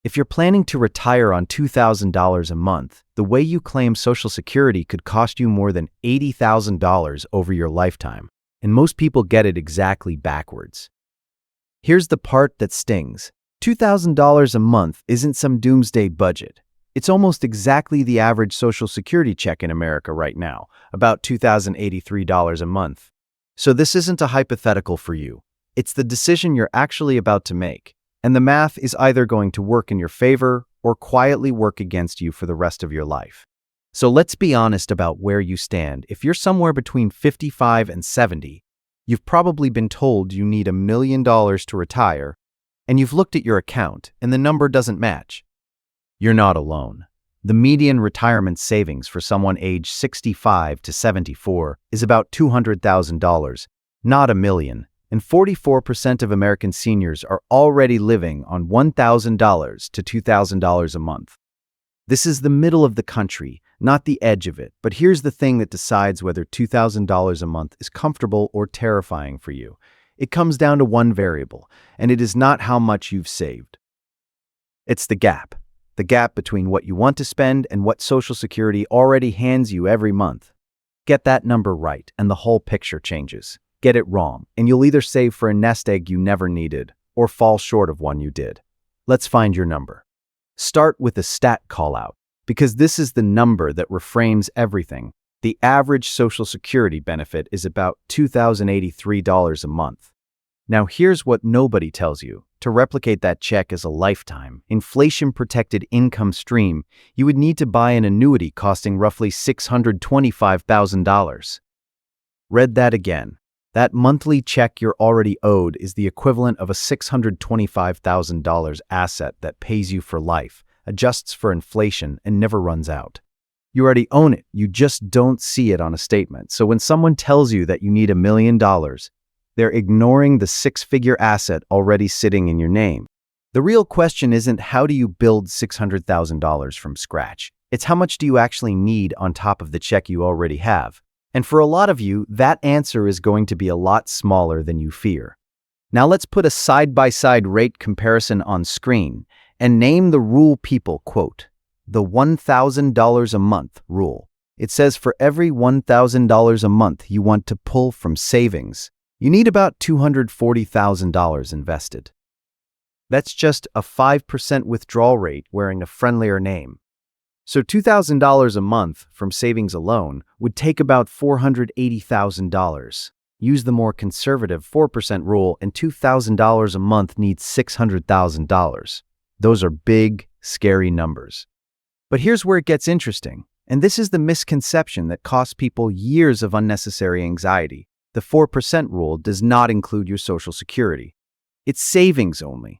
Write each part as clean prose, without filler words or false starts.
If you're planning to retire on $2,000 a month, the way you claim Social Security could cost you more than $80,000 over your lifetime, and most people get it exactly backwards. Here's the part that stings. $2,000 a month isn't some doomsday budget. It's almost exactly the average Social Security check in America right now, about $2,083 a month. So this isn't a hypothetical for you. It's the decision you're actually about to make. And the math is either going to work in your favor or quietly work against you for the rest of your life. So let's be honest about where you stand. If you're somewhere between 55 and 70, you've probably been told you need $1 million to retire, and you've looked at your account and the number doesn't match. You're not alone. The median retirement savings for someone aged 65 to 74 is about $200,000, not $1 million. And 44% of American seniors are already living on $1,000 to $2,000 a month. This is the middle of the country, not the edge of it. But here's the thing that decides whether $2,000 a month is comfortable or terrifying for you. It comes down to one variable, and it is not how much you've saved. It's the gap between what you want to spend and what Social Security already hands you every month. Get that number right, and the whole picture changes. Get it wrong, and you'll either save for a nest egg you never needed or fall short of one you did. Let's find your number. Start with a stat call-out, because this is the number that reframes everything. The average Social Security benefit is about $2,083 a month. Now here's what nobody tells you. To replicate that check as a lifetime, inflation-protected income stream, you would need to buy an annuity costing roughly $625,000. Read that again. That monthly check you're already owed is the equivalent of a $625,000 asset that pays you for life, adjusts for inflation, and never runs out. You already own it, you just don't see it on a statement. So when someone tells you that you need $1 million, they're ignoring the six-figure asset already sitting in your name. The real question isn't how do you build $600,000 from scratch. It's how much do you actually need on top of the check you already have. And for a lot of you, that answer is going to be a lot smaller than you fear. Now let's put a side-by-side rate comparison on screen and name the rule people quote, the $1,000 a month rule. It says for every $1,000 a month you want to pull from savings, you need about $240,000 invested. That's just a 5% withdrawal rate wearing a friendlier name. So $2,000 a month from savings alone would take about $480,000. Use the more conservative 4% rule and $2,000 a month needs $600,000. Those are big, scary numbers. But here's where it gets interesting, and this is the misconception that costs people years of unnecessary anxiety. The 4% rule does not include your Social Security. It's savings only.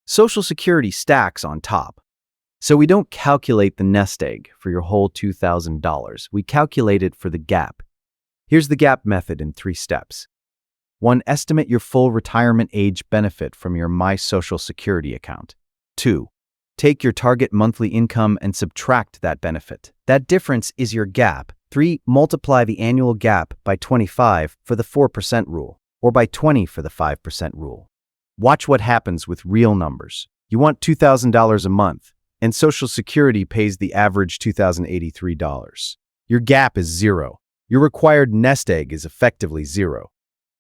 Social Security stacks on top. So we don't calculate the nest egg for your whole $2,000. We calculate it for the gap. Here's the gap method in 3 steps. 1. Estimate your full retirement age benefit from your My Social Security account. 2. Take your target monthly income and subtract that benefit. That difference is your gap. 3. Multiply the annual gap by 25 for the 4% rule, or by 20 for the 5% rule. Watch what happens with real numbers. You want $2,000 a month, and Social Security pays the average $2,083. Your gap is 0. Your required nest egg is effectively 0.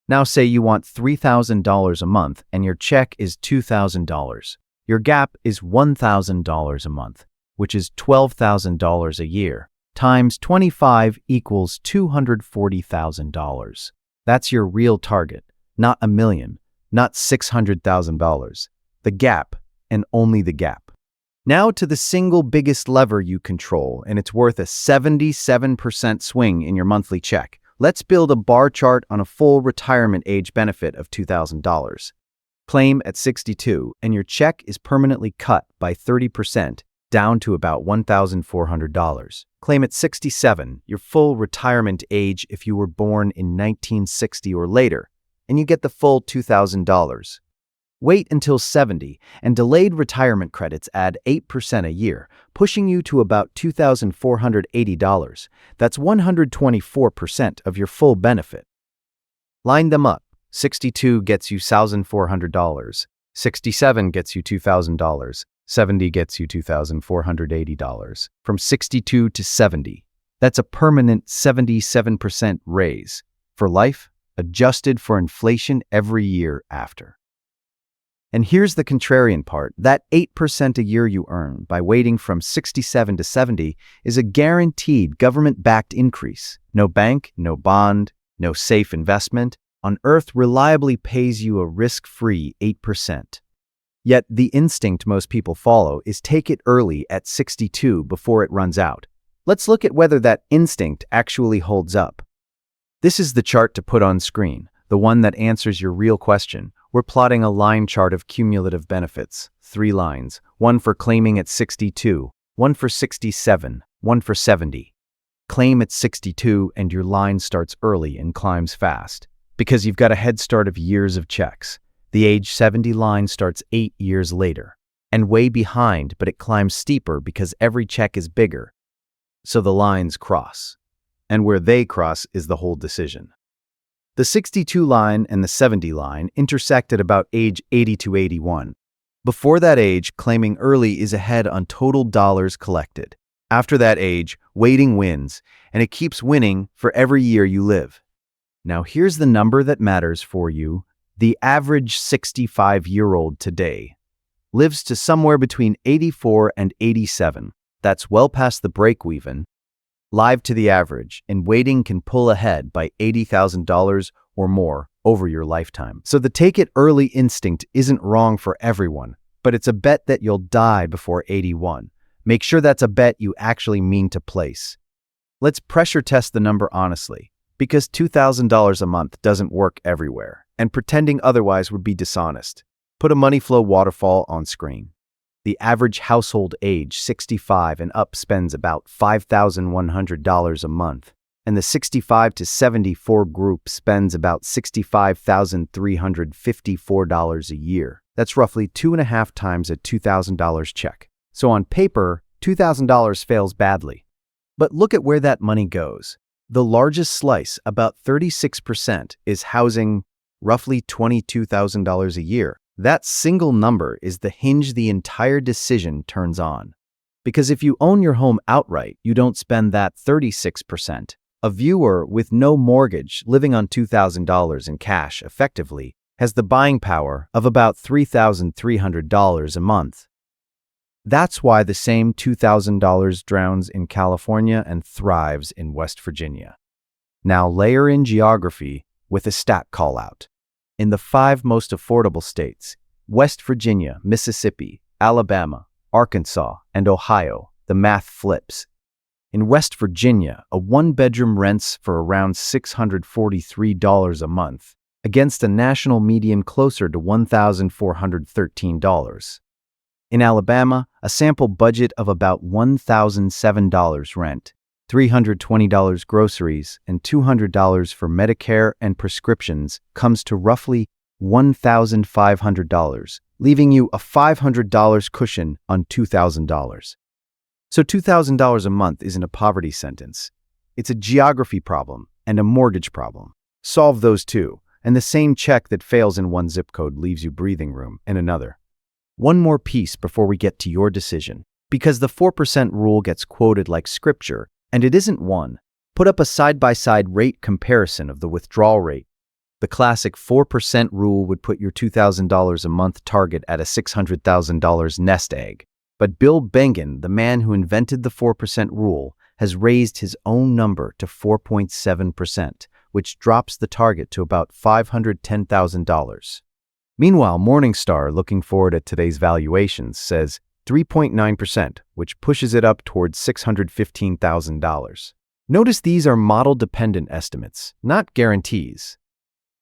Now say you want $3,000 a month and your check is $2,000. Your gap is $1,000 a month, which is $12,000 a year, times 25 equals $240,000. That's your real target, not $1 million, not $600,000. The gap, and only the gap. Now to the single biggest lever you control, and it's worth a 77% swing in your monthly check. Let's build a bar chart on a full retirement age benefit of $2,000. Claim at 62, and your check is permanently cut by 30%, down to about $1,400. Claim at 67, your full retirement age if you were born in 1960 or later, and you get the full $2,000. Wait until 70, and delayed retirement credits add 8% a year, pushing you to about $2,480. That's 124% of your full benefit. Line them up. 62 gets you $1,400. 67 gets you $2,000. 70 gets you $2,480. From 62 to 70, that's a permanent 77% raise. For life, adjusted for inflation every year after. And here's the contrarian part. That 8% a year you earn by waiting from 67 to 70 is a guaranteed government-backed increase. No bank, no bond, no safe investment on Earth reliably pays you a risk-free 8%. Yet the instinct most people follow is take it early at 62 before it runs out. Let's look at whether that instinct actually holds up. This is the chart to put on screen, the one that answers your real question. We're plotting a line chart of cumulative benefits, 3 lines, one for claiming at 62, one for 67, one for 70. Claim at 62 and your line starts early and climbs fast, because you've got a head start of years of checks. The age 70 line starts 8 years later, and way behind, but it climbs steeper because every check is bigger. So the lines cross, and where they cross is the whole decision. The 62 line and the 70 line intersect at about age 80 to 81. Before that age, claiming early is ahead on total dollars collected. After that age, waiting wins, and it keeps winning for every year you live. Now here's the number that matters for you. The average 65-year-old today lives to somewhere between 84 and 87. That's well past the breakeven. Live to the average, and waiting can pull ahead by $80,000 or more over your lifetime. So the take it early instinct isn't wrong for everyone, but it's a bet that you'll die before 81. Make sure that's a bet you actually mean to place. Let's pressure test the number honestly, because $2,000 a month doesn't work everywhere, and pretending otherwise would be dishonest. Put a money flow waterfall on screen. The average household age 65 and up spends about $5,100 a month, and the 65 to 74 group spends about $65,354 a year. That's roughly 2.5 times a $2,000 check. So on paper, $2,000 fails badly. But look at where that money goes. The largest slice, about 36%, is housing, roughly $22,000 a year. That single number is the hinge the entire decision turns on. Because if you own your home outright, you don't spend that 36%. A viewer with no mortgage living on $2,000 in cash effectively has the buying power of about $3,300 a month. That's why the same $2,000 drowns in California and thrives in West Virginia. Now layer in geography with a stat call-out. In the 5 most affordable states, West Virginia, Mississippi, Alabama, Arkansas, and Ohio, the math flips. In West Virginia, a 1-bedroom rents for around $643 a month, against a national median closer to $1,413. In Alabama, a sample budget of about $1,007 rent, $320 groceries, and $200 for Medicare and prescriptions comes to roughly $1,500, leaving you a $500 cushion on $2,000. So $2,000 a month isn't a poverty sentence. It's a geography problem and a mortgage problem. Solve those two, and the same check that fails in one zip code leaves you breathing room in another. One more piece before we get to your decision. Because the 4% rule gets quoted like scripture, and it isn't one. Put up a side-by-side rate comparison of the withdrawal rate. The classic 4% rule would put your $2,000 a month target at a $600,000 nest egg. But Bill Bengen, the man who invented the 4% rule, has raised his own number to 4.7%, which drops the target to about $510,000. Meanwhile, Morningstar, looking forward at today's valuations, says 3.9%, which pushes it up towards $615,000. Notice these are model-dependent estimates, not guarantees.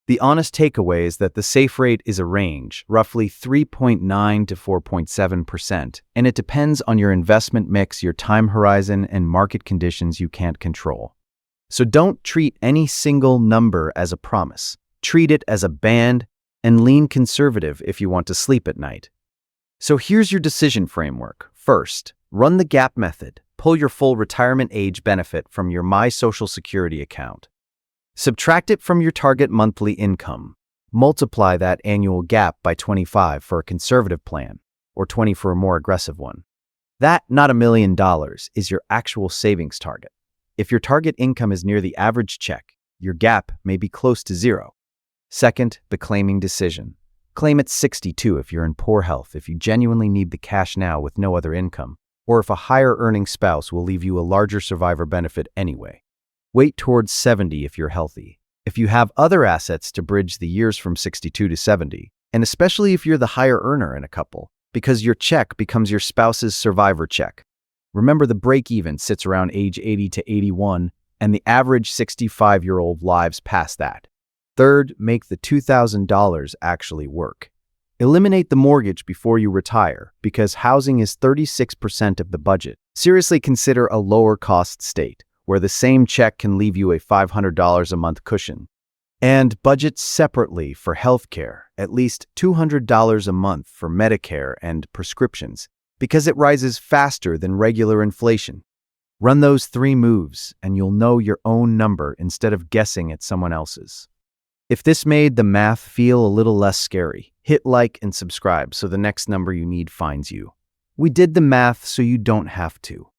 The honest takeaway is that the safe rate is a range, roughly 3.9 to 4.7%, and it depends on your investment mix, your time horizon, and market conditions you can't control. So don't treat any single number as a promise. Treat it as a band and lean conservative if you want to sleep at night. So here's your decision framework. First, run the gap method. Pull your full retirement age benefit from your My Social Security account. Subtract it from your target monthly income. Multiply that annual gap by 25 for a conservative plan, or 20 for a more aggressive one. That, not $1 million, is your actual savings target. If your target income is near the average check, your gap may be close to zero. Second, the claiming decision. Claim at 62 if you're in poor health, if you genuinely need the cash now with no other income, or if a higher earning spouse will leave you a larger survivor benefit anyway. Wait towards 70 if you're healthy, if you have other assets to bridge the years from 62 to 70, and especially if you're the higher earner in a couple, because your check becomes your spouse's survivor check. Remember, the break-even sits around age 80 to 81, and the average 65-year-old lives past that. Third, make the $2,000 actually work. Eliminate the mortgage before you retire, because housing is 36% of the budget. Seriously consider a lower-cost state, where the same check can leave you a $500 a month cushion. And budget separately for healthcare, at least $200 a month for Medicare and prescriptions, because it rises faster than regular inflation. Run those 3 moves, and you'll know your own number instead of guessing at someone else's. If this made the math feel a little less scary, hit like and subscribe so the next number you need finds you. We did the math so you don't have to.